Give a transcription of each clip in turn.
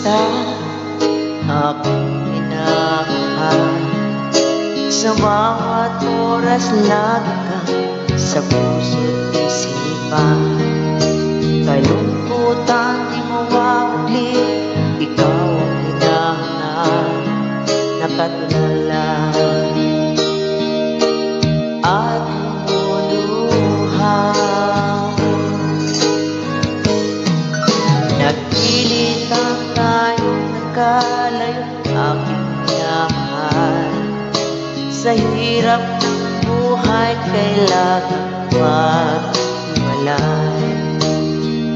kita, aking minamahal. Sa bawat oras lagi ka sa puso't isipan. Kalungkutan di mawawagli, ikaw ang hinahanap, nakatulala at lumuluha. Nagpilitan tayong nagkalayo, aking minamahal. Sa hirap ng buhay, kailangan maghiwalay.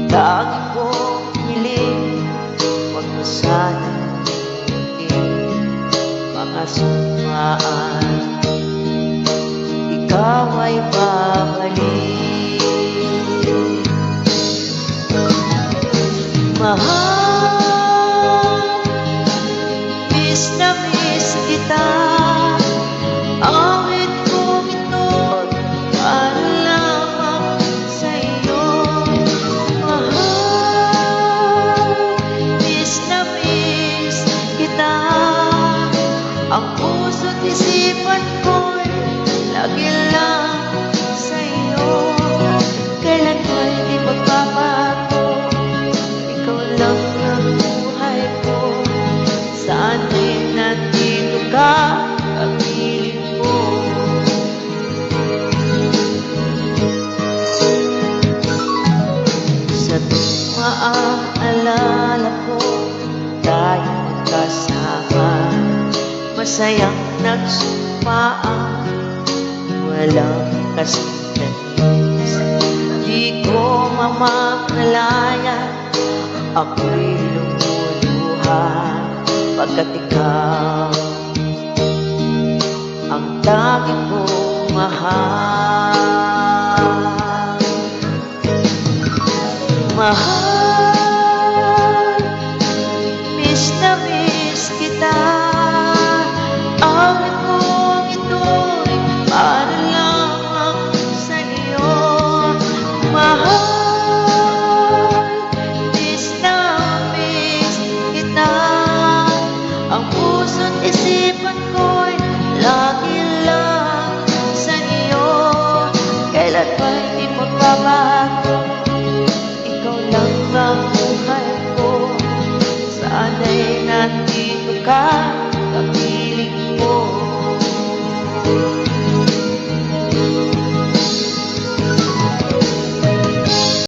Lagi kong piling, huwag mo sanang limutin mga sumpaan. Ikaw ay babalik. Mahal, miss na miss kita. Awit kong ito'y para lamang sa'yo. Mahal, miss na miss kita. Ang puso't isipan ko'y lagi lang sa'yo. Kailan ko'y di magbabago, ikaw lang ang buhay ko. Sana'y nandito ka, kapiling ko. Sa tuwing maaalala ko, tayo magkasama. Masayang nagsumpaan, walang kasing-tanis. Di ko mamakalaya, ako'y lumuluha, pagkat ikaw ang lagi kong mahal. Mahal,